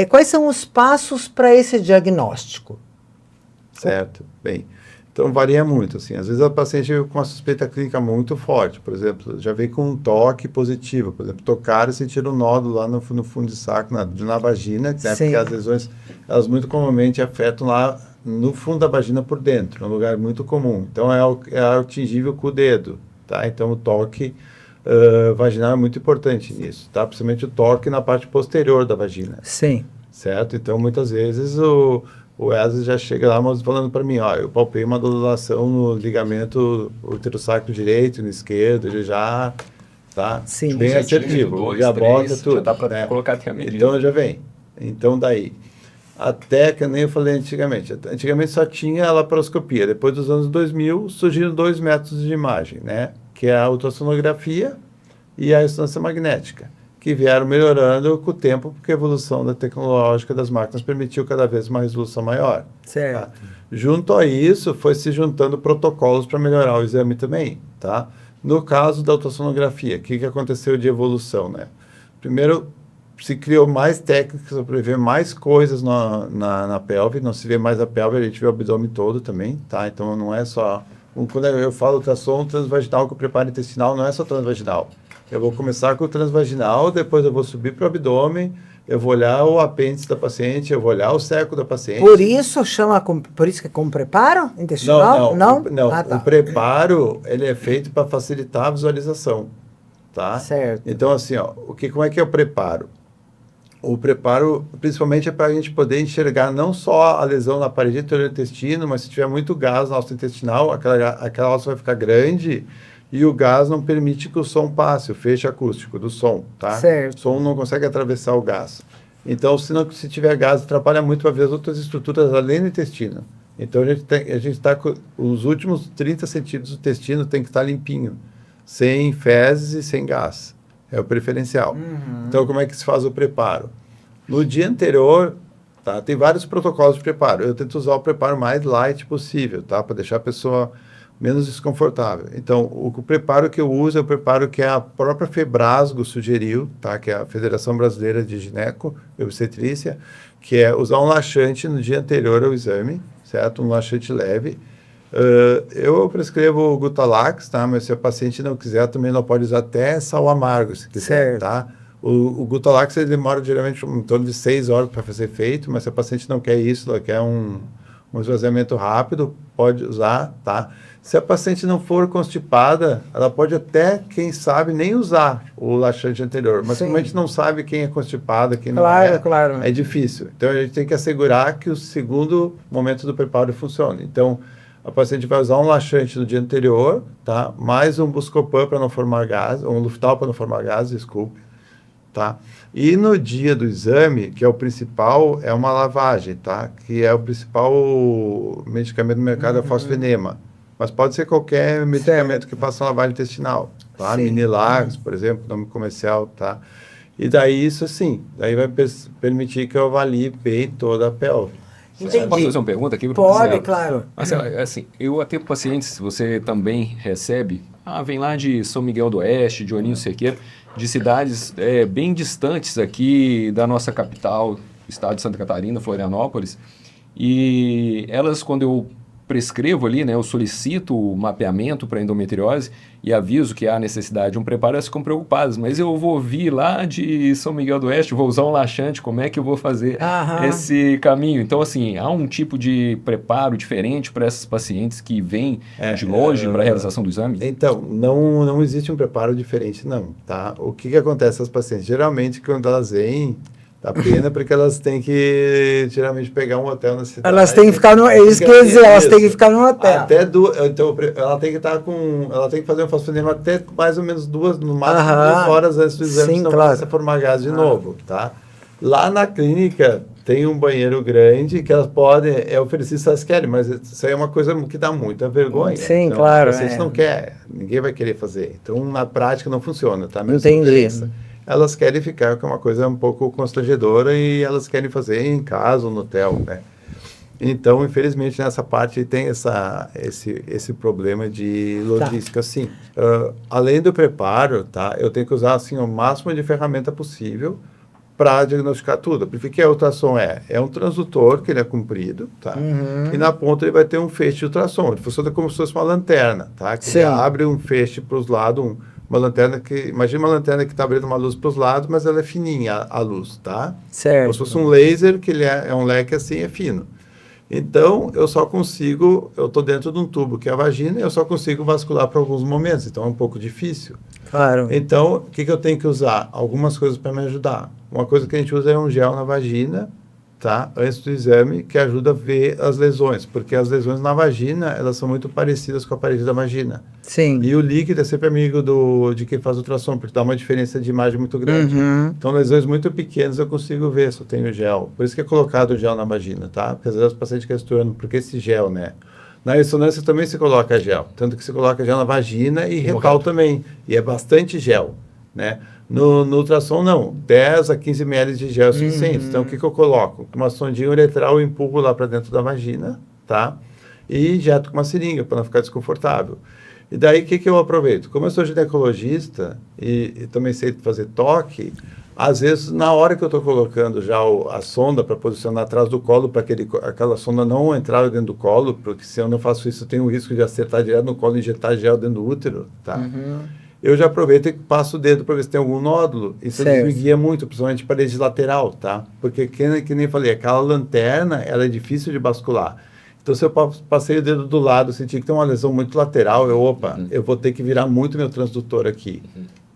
quais são os passos para esse diagnóstico? Certo, bem, então varia muito, assim, às vezes a paciente veio com uma suspeita clínica muito forte, por exemplo, já veio com um toque positivo, por exemplo, tocaram e sentiram um nódulo lá no fundo de saco, na vagina, né, porque as lesões, elas muito comumente afetam lá no fundo da vagina por dentro, um lugar muito comum, então é atingível com o dedo, tá, então o toque vaginal é muito importante nisso, tá, principalmente o toque na parte posterior da vagina. Sim. Certo, então muitas vezes o Wesley já chega lá falando para mim, ó, eu palpei uma nodulação no ligamento uterosacro direito, no esquerdo, ele já tá Sim, bem assertivo, já bota tudo. Já dá para colocar até a medida. Então já vem. Então daí, até que nem eu falei antigamente só tinha a laparoscopia, depois dos anos 2000 surgiram 2 métodos de imagem, né, que é a ultrassonografia e a ressonância magnética, que vieram melhorando com o tempo, porque a evolução da tecnológica das máquinas permitiu cada vez uma resolução maior. Certo. Tá? Junto a isso, foi se juntando protocolos para melhorar o exame também, tá? No caso da ultrassonografia, o que aconteceu de evolução, né? Primeiro, se criou mais técnicas para ver mais coisas na pelve, não se vê mais a pelve, a gente vê o abdômen todo também, tá? Então, não é só... Quando eu falo ultrassom transvaginal com preparo intestinal, não é só transvaginal. Eu vou começar com o transvaginal, depois eu vou subir para o abdômen, eu vou olhar o apêndice da paciente, eu vou olhar o seco da paciente. Por isso que é com preparo intestinal? Não. Tá. O preparo, ele é feito para facilitar a visualização, tá? Certo. Então, assim, ó, como é que é o preparo? O preparo, principalmente, é para a gente poder enxergar não só a lesão na parede interior do intestino, mas se tiver muito gás na alça intestinal, aquela alça vai ficar grande e o gás não permite que o som passe, o feixe acústico do som, tá? Certo. O som não consegue atravessar o gás. Então, se tiver gás, atrapalha muito para ver as outras estruturas além do intestino. Então, a gente está com os últimos 30 centímetros do intestino tem que estar limpinho, sem fezes e sem gás. É o preferencial. Uhum. Então, como é que se faz o preparo? No dia anterior, tá? Tem vários protocolos de preparo. Eu tento usar o preparo mais light possível, tá? Para deixar a pessoa menos desconfortável. Então, o preparo que eu uso é o preparo que a própria Febrasgo sugeriu, tá? Que é a Federação Brasileira de Gineco e Obstetrícia, que é usar um laxante no dia anterior ao exame, certo? Um laxante leve. Eu prescrevo o Gutalax, tá? Mas se o paciente não quiser, também não pode usar até sal amargo, se quiser, Certo. tá? O Gutalax, ele demora geralmente em torno de 6 horas para fazer efeito, mas se o paciente não quer isso, ela quer um esvaziamento rápido, pode usar, tá? Se a paciente não for constipada, ela pode até, quem sabe, nem usar o laxante anterior. Mas Sim. como a gente não sabe quem é constipada, quem Claro, não é, claro. é difícil. Então, a gente tem que assegurar que o segundo momento do preparo funcione. Então, a paciente vai usar um laxante no dia anterior, tá? Mais um Buscopan para não formar gás, um Luftal para não formar gás, desculpe, tá? E no dia do exame, que é o principal, é uma lavagem, tá? Que é o principal medicamento do mercado, é o fosfenema. Mas pode ser qualquer medicamento que faça uma lavagem intestinal, tá? Sim. Minilax, por exemplo, nome comercial, tá? E daí isso assim, daí vai permitir que eu avalie bem toda a pelve. Entendi. Posso fazer uma pergunta aqui? Pode, Marcelo? claro. Marcelo, assim, eu atendo pacientes, você também recebe, vem lá de São Miguel do Oeste, de Ourinho Cerqueira, de cidades bem distantes aqui da nossa capital, estado de Santa Catarina, Florianópolis, e elas, quando eu prescrevo ali, né, eu solicito o mapeamento para endometriose e aviso que há necessidade de um preparo, elas ficam preocupadas, mas eu vou vir lá de São Miguel do Oeste, vou usar um laxante, como é que eu vou fazer esse caminho? Então, assim, há um tipo de preparo diferente para essas pacientes que vêm de longe para a realização do exame? Então, não existe um preparo diferente, não, tá? O que acontece às pacientes? Geralmente, quando elas vêm, dá pena porque elas têm que, geralmente, pegar um hotel na cidade. Elas têm que ficar no... É isso que eu ia dizer, elas têm que ficar no hotel. Então, ela tem que estar com... Ela tem que fazer um fosfenema até mais ou menos no máximo 2 horas antes do exame, Sim, senão claro. começa a formar gás de novo, tá? Lá na clínica, tem um banheiro grande que elas podem oferecer se elas querem, mas isso aí é uma coisa que dá muita vergonha. Sim, então, claro. A paciente não quer, ninguém vai querer fazer. Então, na prática, não funciona, tá? Mas Entendi. elas querem ficar com uma coisa um pouco constrangedora e elas querem fazer em casa ou no hotel, né? Então, infelizmente, nessa parte tem esse problema de logística, sim. Além do preparo, tá? Eu tenho que usar, assim, o máximo de ferramenta possível para diagnosticar tudo. Porque o que é ultrassom? É um transdutor, que ele é comprido, tá? E na ponta ele vai ter um feixe de ultrassom. Ele funciona como se fosse uma lanterna, tá? Que ele abre um feixe para os lados, uma lanterna que... Imagina uma lanterna que está abrindo uma luz para os lados, mas ela é fininha, a luz, tá? Certo. Como se fosse um laser, que ele é um leque assim, é fino. Então, eu estou dentro de um tubo que é a vagina, eu só consigo vascular para alguns momentos, então é um pouco difícil. Claro. Então, o que eu tenho que usar? Algumas coisas para me ajudar. Uma coisa que a gente usa é um gel na vagina, tá? Antes do exame, que ajuda a ver as lesões, porque as lesões na vagina, elas são muito parecidas com a parede da vagina. Sim. E o líquido é sempre amigo de quem faz ultrassom, porque dá uma diferença de imagem muito grande. Então, lesões muito pequenas eu consigo ver se eu tenho gel. Por isso que é colocado o gel na vagina, tá? Porque às vezes os pacientes questionam, por que esse gel, né? Na ressonância também se coloca gel, tanto que se coloca gel na vagina e retal também, e é bastante gel, né? No ultrassom, não, 10 a 15 ml de gel é suficiente. Então, o que eu coloco? Uma sondinha uretral, eu empurro lá para dentro da vagina, tá? E injeto com uma seringa, para não ficar desconfortável. E daí, o que eu aproveito? Como eu sou ginecologista e também sei fazer toque, às vezes, na hora que eu estou colocando já a sonda para posicionar atrás do colo, para aquela sonda não entrar dentro do colo, porque se eu não faço isso, eu tenho o risco de acertar direto no colo e injetar gel dentro do útero, tá? Eu já aproveito e passo o dedo para ver se tem algum nódulo. Isso me guia muito, principalmente parede lateral, tá? Porque, que nem falei, aquela lanterna, ela é difícil de bascular. Então, se eu passei o dedo do lado, senti que tem uma lesão muito lateral, eu vou ter que virar muito meu transdutor aqui,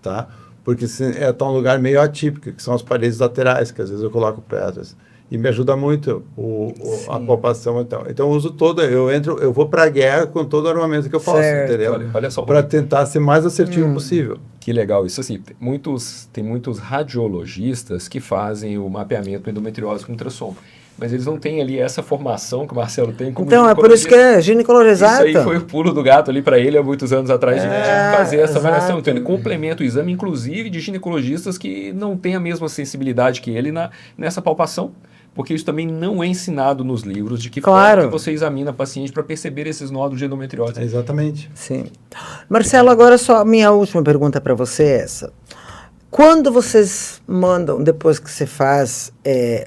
tá? Porque está um lugar meio atípico, que são as paredes laterais, que às vezes eu coloco pedras. E me ajuda muito a palpação. Então, eu uso eu vou para a guerra com todo o armamento que eu posso, entendeu? Olha só. Para tentar ser mais assertivo possível. Que legal. Isso assim, tem muitos radiologistas que fazem o mapeamento da endometriose com ultrassom. Mas eles não têm ali essa formação que o Marcelo tem como Então, é por isso que é ginecologista. Isso aí foi o pulo do gato ali para ele há muitos anos atrás de fazer essa avaliação. Então, ele complementa o exame, inclusive, de ginecologistas que não têm a mesma sensibilidade que ele nessa palpação, porque isso também não é ensinado nos livros de que forma que você examina a paciente para perceber esses nódulos de endometriose. Exatamente. Sim. Marcelo, agora só minha última pergunta para você é essa. Quando vocês mandam, depois que você faz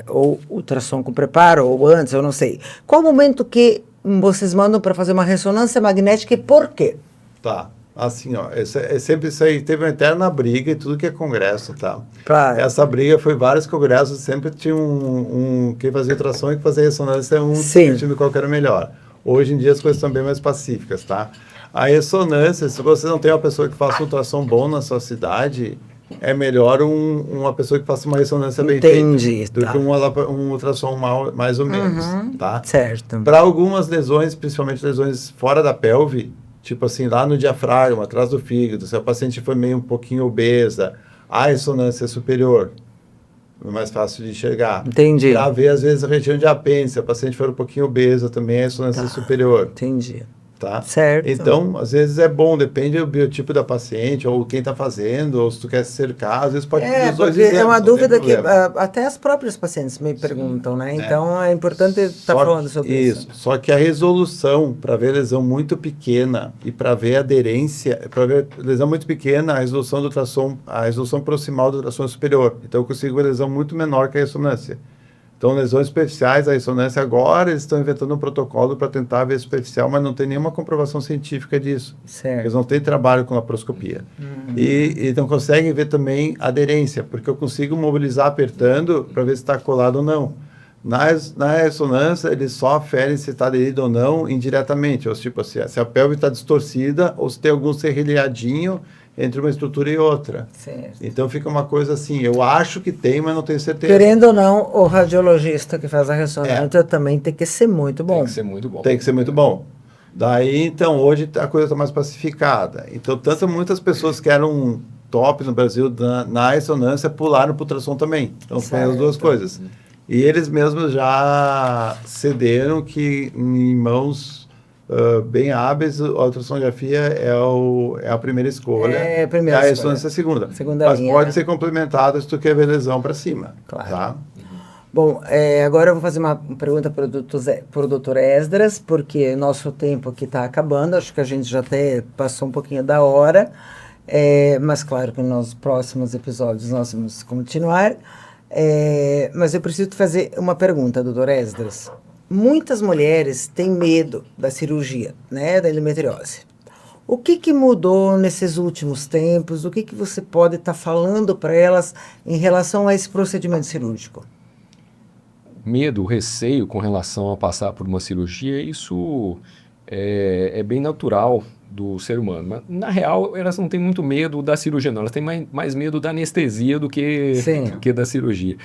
ou ultrassom com preparo, ou antes, eu não sei, qual o momento que vocês mandam para fazer uma ressonância magnética e por quê? Tá. Assim, ó, é sempre isso aí. Teve uma eterna briga e tudo que é congresso, tá? Claro. Essa briga foi vários congressos, sempre tinha quem fazia ultrassom e que fazia ressonância, discutindo qual que era melhor. Hoje em dia as coisas estão bem mais pacíficas, tá? A ressonância, se você não tem uma pessoa que faça ultrassom bom na sua cidade, é melhor uma pessoa que faça uma ressonância bem feita do que um ultrassom mais ou menos, tá? Certo. Para algumas lesões, principalmente lesões fora da pelve, tipo assim, lá no diafragma, atrás do fígado, se a paciente foi meio um pouquinho obesa, a ressonância é superior, é mais fácil de enxergar. Entendi. Para ver, às vezes, a região de apêndice, se a paciente for um pouquinho obesa, também a ressonância é superior. Entendi. Tá? Certo. Então, às vezes é bom, depende do biotipo da paciente, ou quem está fazendo, ou se tu quer cercar, às vezes pode pedir os dois exames, é uma dúvida que problema. até as próprias pacientes me perguntam, né? Então é importante estar falando sobre isso. Só que a resolução para ver lesão muito pequena e para ver aderência, para ver lesão muito pequena, a resolução do ultrassom, a resolução proximal do ultrassom é superior. Então eu consigo ver lesão muito menor que a ressonância. Então, lesões superficiais, a ressonância agora, eles estão inventando um protocolo para tentar ver superficial, mas não tem nenhuma comprovação científica disso. Certo. Eles não têm trabalho com laparoscopia. E não conseguem ver também aderência, porque eu consigo mobilizar apertando para ver se está colado ou não. Na ressonância, eles só aferem se está aderido ou não indiretamente, ou tipo assim, se a pelve está distorcida ou se tem algum serrilhadinho entre uma estrutura e outra. Certo. Então fica uma coisa assim, eu acho que tem, mas não tenho certeza. Querendo ou não, o radiologista que faz a ressonância também tem que ser muito bom. Tem que ser muito bom. Tem que ser muito bom. Daí, então, hoje a coisa está mais pacificada. Então, muitas pessoas que eram top no Brasil na ressonância pularam para o ultrassom também. Então, foi as duas coisas. E eles mesmos já cederam que em mãos bem hábeis, a ultrassonografia é a primeira escolha. É a primeira e a escolha. ressonância é a segunda. Segunda linha, pode né? ser complementada se tu quer ver lesão para cima. Claro. Tá? Bom, agora eu vou fazer uma pergunta para o Dr. Esdras, porque nosso tempo aqui está acabando, acho que a gente já até passou um pouquinho da hora, mas claro que nos próximos episódios nós vamos continuar. Mas eu preciso te fazer uma pergunta, Dr. Esdras. Muitas mulheres têm medo da cirurgia, né, da endometriose. O que mudou nesses últimos tempos? O que você pode estar falando para elas em relação a esse procedimento cirúrgico? Medo, receio com relação a passar por uma cirurgia, isso é bem natural do ser humano. Mas, na real, elas não têm muito medo da cirurgia, não. Elas têm mais medo da anestesia do que da cirurgia.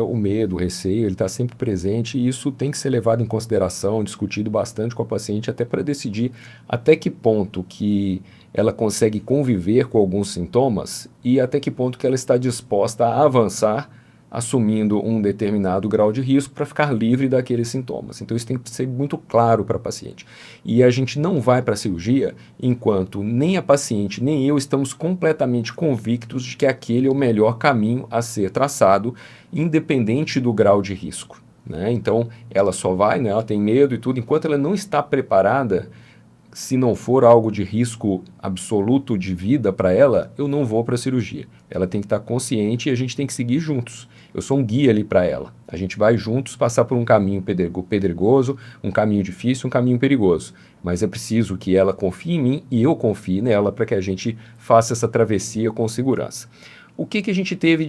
O medo, o receio, ele está sempre presente e isso tem que ser levado em consideração, discutido bastante com a paciente, até para decidir até que ponto que ela consegue conviver com alguns sintomas e até que ponto que ela está disposta a avançar assumindo um determinado grau de risco para ficar livre daqueles sintomas. Então isso tem que ser muito claro para a paciente. E a gente não vai para a cirurgia enquanto nem a paciente nem eu estamos completamente convictos de que aquele é o melhor caminho a ser traçado, independente do grau de risco, né? Então ela só vai, né, ela tem medo e tudo, enquanto ela não está preparada. Se não for algo de risco absoluto de vida para ela, eu não vou para a cirurgia. Ela tem que estar consciente e a gente tem que seguir juntos. Eu sou um guia ali para ela. A gente vai juntos passar por um caminho pedregoso, um caminho difícil, um caminho perigoso. Mas é preciso que ela confie em mim e eu confie nela para que a gente faça essa travessia com segurança. O que a gente teve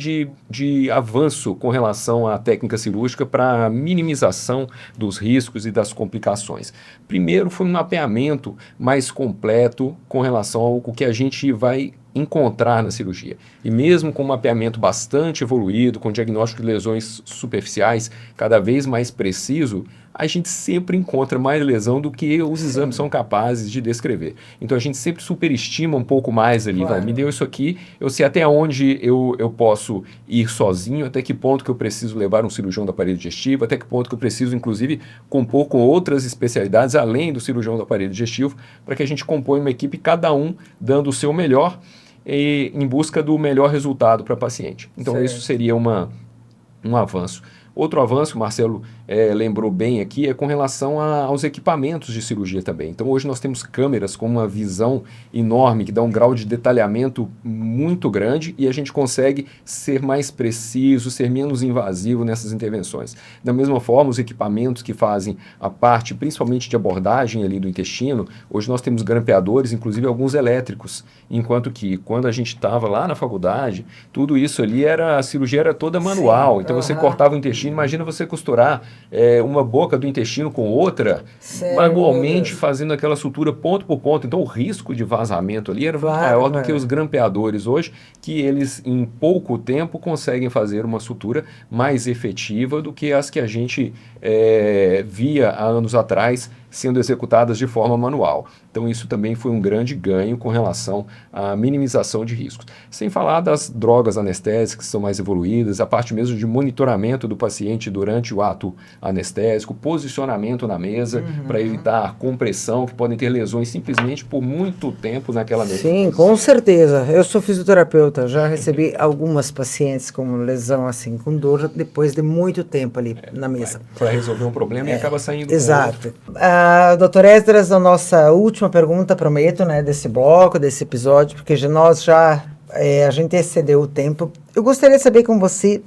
de avanço com relação à técnica cirúrgica para minimização dos riscos e das complicações? Primeiro foi um mapeamento mais completo com relação ao que a gente vai encontrar na cirurgia. E mesmo com um mapeamento bastante evoluído, com diagnóstico de lesões superficiais cada vez mais preciso, a gente sempre encontra mais lesão do que os exames são capazes de descrever. Então a gente sempre superestima um pouco mais ali. Claro. Me deu isso aqui, eu sei até onde eu posso ir sozinho, até que ponto que eu preciso levar um cirurgião da parede digestiva, até que ponto que eu preciso, inclusive, compor com outras especialidades, além do cirurgião da parede digestivo, para que a gente compõe uma equipe, cada um dando o seu melhor em busca do melhor resultado para a paciente. Então isso seria um avanço. Outro avanço que o Marcelo lembrou bem aqui é com relação aos equipamentos de cirurgia também. Então hoje nós temos câmeras com uma visão enorme, que dá um grau de detalhamento muito grande e a gente consegue ser mais preciso, ser menos invasivo nessas intervenções. Da mesma forma, os equipamentos que fazem a parte principalmente de abordagem ali do intestino, hoje nós temos grampeadores, inclusive alguns elétricos, enquanto que quando a gente estava lá na faculdade, tudo isso ali a cirurgia era toda manual. Sim, então você cortava o intestino, imagina você costurar uma boca do intestino com outra, manualmente fazendo aquela sutura ponto por ponto. Então o risco de vazamento ali era muito maior do que os grampeadores hoje, que eles em pouco tempo conseguem fazer uma sutura mais efetiva do que as que a gente via há anos atrás sendo executadas de forma manual. Então isso também foi um grande ganho com relação à minimização de riscos. Sem falar das drogas anestésicas que são mais evoluídas, a parte mesmo de monitoramento do paciente durante o ato anestésico, posicionamento na mesa para evitar a compressão, que podem ter lesões simplesmente por muito tempo naquela mesa. Sim, com certeza. Eu sou fisioterapeuta, já recebi algumas pacientes com lesão assim, com dor, depois de muito tempo ali na mesa. Para resolver um problema e acaba saindo exato. Doutor Esdras, a nossa última pergunta, prometo, né, desse bloco, desse episódio, porque a gente excedeu o tempo. Eu gostaria de saber com você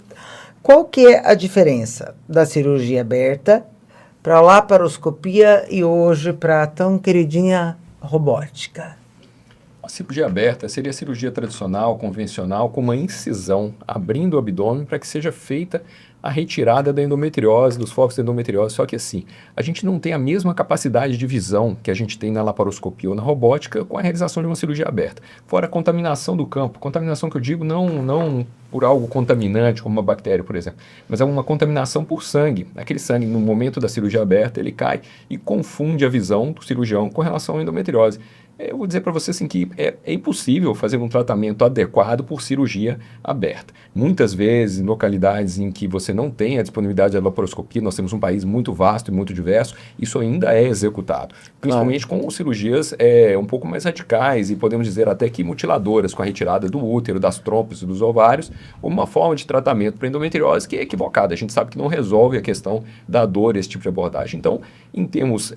qual que é a diferença da cirurgia aberta para a laparoscopia e hoje para a tão queridinha robótica. A cirurgia aberta seria a cirurgia tradicional, convencional, com uma incisão abrindo o abdômen para que seja feita a retirada da endometriose, dos focos da endometriose. Só que assim, a gente não tem a mesma capacidade de visão que a gente tem na laparoscopia ou na robótica com a realização de uma cirurgia aberta. Fora a contaminação do campo. Contaminação que eu digo não por algo contaminante, como uma bactéria, por exemplo, mas é uma contaminação por sangue. Aquele sangue, no momento da cirurgia aberta, ele cai e confunde a visão do cirurgião com relação à endometriose. Eu vou dizer para você assim, que é impossível fazer um tratamento adequado por cirurgia aberta. Muitas vezes, em localidades em que você não tem a disponibilidade da laparoscopia, nós temos um país muito vasto e muito diverso, isso ainda é executado. Principalmente com cirurgias um pouco mais radicais e podemos dizer até que mutiladoras, com a retirada do útero, das trompas e dos ovários, uma forma de tratamento para endometriose que é equivocada. A gente sabe que não resolve a questão da dor, esse tipo de abordagem. Então, em termos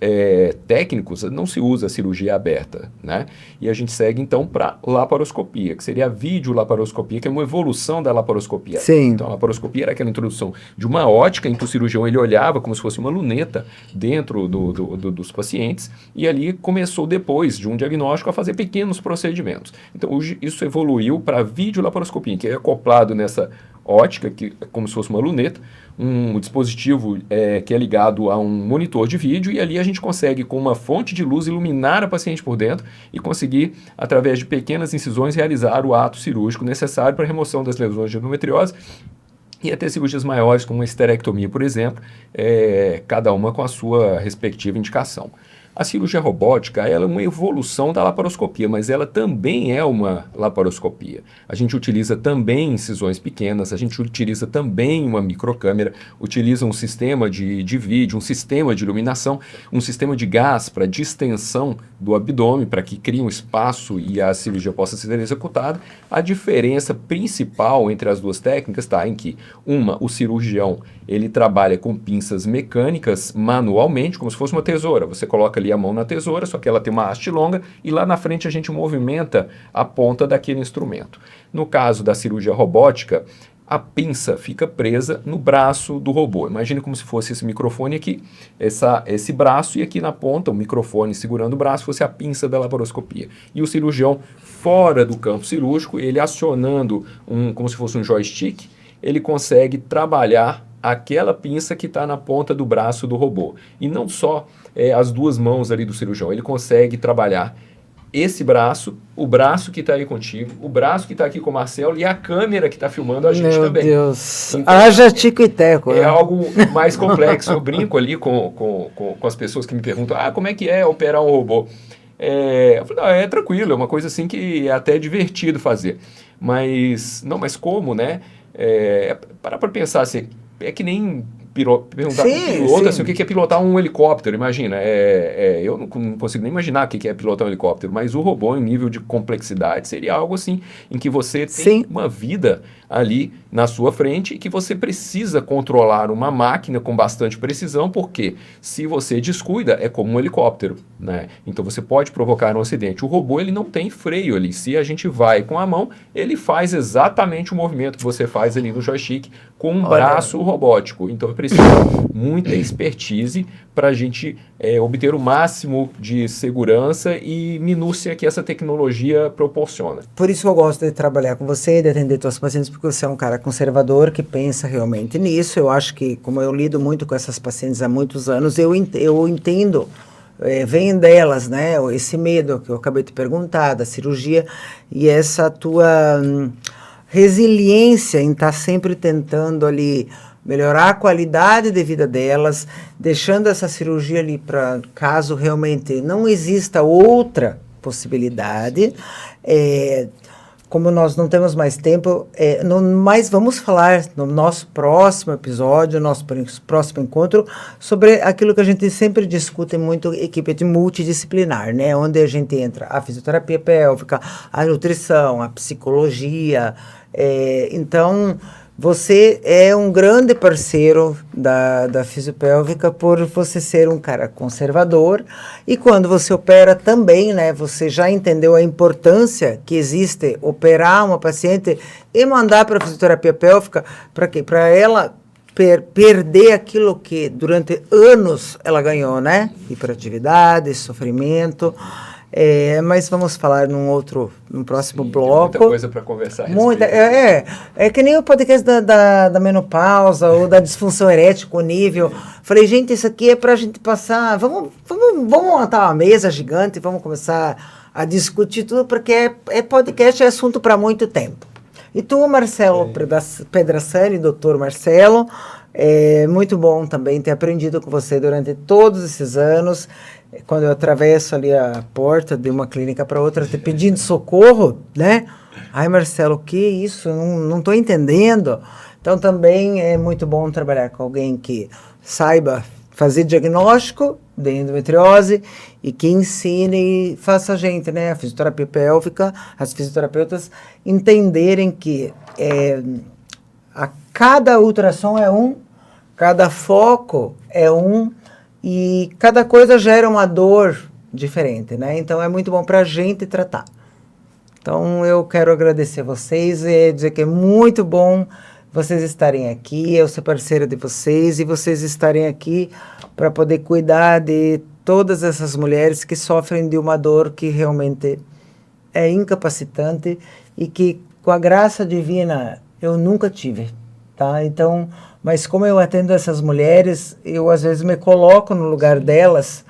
técnicos, não se usa a cirurgia aberta, né? E a gente segue então para laparoscopia, que seria a videolaparoscopia, que é uma evolução da laparoscopia. Sim. Então a laparoscopia era aquela introdução de uma ótica em que o cirurgião ele olhava como se fosse uma luneta dentro dos pacientes e ali começou depois de um diagnóstico a fazer pequenos procedimentos. Então hoje isso evoluiu para a videolaparoscopia, que é acoplado nessa ótica, que é como se fosse uma luneta, um dispositivo que é ligado a um monitor de vídeo e ali a gente consegue, com uma fonte de luz, iluminar a paciente por dentro e conseguir, através de pequenas incisões, realizar o ato cirúrgico necessário para a remoção das lesões de endometriose e até cirurgias maiores, como uma esterectomia, por exemplo, cada uma com a sua respectiva indicação. A cirurgia robótica ela é uma evolução da laparoscopia, mas ela também é uma laparoscopia. A gente utiliza também incisões pequenas, a gente utiliza também uma microcâmera, utiliza um sistema de vídeo, um sistema de iluminação, um sistema de gás para distensão do abdômen, para que crie um espaço e a cirurgia possa ser executada. A diferença principal entre as duas técnicas está em que o cirurgião ele trabalha com pinças mecânicas manualmente, como se fosse uma tesoura. Você coloca ali a mão na tesoura, só que ela tem uma haste longa e lá na frente a gente movimenta a ponta daquele instrumento. No caso da cirurgia robótica, a pinça fica presa no braço do robô. Imagine como se fosse esse microfone aqui, esse braço, e aqui na ponta, o microfone segurando o braço, fosse a pinça da laparoscopia. E o cirurgião, fora do campo cirúrgico, ele acionando como se fosse um joystick, ele consegue trabalhar aquela pinça que está na ponta do braço do robô. E não só as duas mãos ali do cirurgião, ele consegue trabalhar esse braço, o braço que está aí contigo, o braço que está aqui com o Marcelo e a câmera que está filmando a gente também. Meu Deus, então, haja tico e teco. É algo mais complexo. Eu brinco ali com as pessoas que me perguntam, como é que é operar um robô? Eu falo, é tranquilo, é uma coisa assim que é até divertido fazer. Mas como, né? Para pensar assim, é que nem perguntar para o piloto assim, o que é pilotar um helicóptero, imagina. Eu não consigo nem imaginar o que é pilotar um helicóptero, mas o robô em nível de complexidade seria algo assim, em que você tem uma vida ali na sua frente e que você precisa controlar uma máquina com bastante precisão, porque se você descuida, é como um helicóptero, né? Então você pode provocar um acidente. O robô, ele não tem freio ali. Se a gente vai com a mão, ele faz exatamente o movimento que você faz ali no joystick com um braço robótico. Então precisa muita expertise para a gente obter o máximo de segurança e minúcia que essa tecnologia proporciona. Por isso eu gosto de trabalhar com você, de atender suas pacientes, porque você é um cara conservador que pensa realmente nisso. Eu acho que, como eu lido muito com essas pacientes há muitos anos, eu entendo, vem delas, né, esse medo que eu acabei de perguntar, da cirurgia, e essa tua resiliência em estar sempre tentando ali melhorar a qualidade de vida delas, deixando essa cirurgia ali para caso realmente não exista outra possibilidade. Como nós não temos mais tempo, mas vamos falar no nosso próximo episódio, nosso próximo encontro, sobre aquilo que a gente sempre discute muito, equipe de multidisciplinar, né? Onde a gente entra a fisioterapia pélvica, a nutrição, a psicologia. Então, você é um grande parceiro da fisiopélvica por você ser um cara conservador, e quando você opera também, né, você já entendeu a importância que existe operar uma paciente e mandar para a fisioterapia pélvica para quê? Para ela perder aquilo que durante anos ela ganhou, né? Hiperatividade, sofrimento. Mas vamos falar num próximo bloco. Muita coisa para conversar. É que nem o podcast da menopausa ou da disfunção erétil com nível. Falei, gente, isso aqui é para a gente passar. Vamos montar uma mesa gigante e vamos começar a discutir tudo, porque podcast é assunto para muito tempo. E tu, Marcelo Pedrassani, doutor Marcelo, é muito bom também ter aprendido com você durante todos esses anos. Quando eu atravesso ali a porta de uma clínica para outra, te pedindo socorro, né? Ai, Marcelo, o que é isso? Não estou entendendo. Então, também é muito bom trabalhar com alguém que saiba fazer diagnóstico de endometriose e que ensine e faça a gente, né? A fisioterapia pélvica, as fisioterapeutas entenderem que a cada ultrassom é cada foco é e cada coisa gera uma dor diferente, né? Então, é muito bom para a gente tratar. Então, eu quero agradecer a vocês e dizer que é muito bom vocês estarem aqui, eu sou parceira de vocês, e vocês estarem aqui para poder cuidar de todas essas mulheres que sofrem de uma dor que realmente é incapacitante e que, com a graça divina, eu nunca tive, tá? Então, mas como eu atendo essas mulheres, eu às vezes me coloco no lugar delas,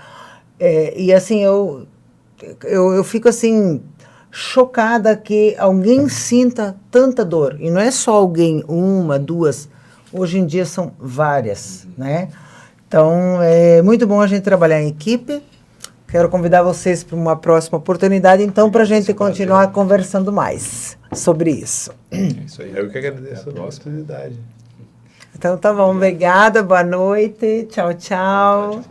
e assim, eu fico assim, chocada que alguém sinta tanta dor. E não é só alguém, uma, duas, hoje em dia são várias, né? Então, é muito bom a gente trabalhar em equipe. Quero convidar vocês para uma próxima oportunidade, então, para a gente continuar conversando mais sobre isso. Isso aí. Eu que agradeço a oportunidade. Então, tá bom. Obrigada, boa noite. Tchau, tchau.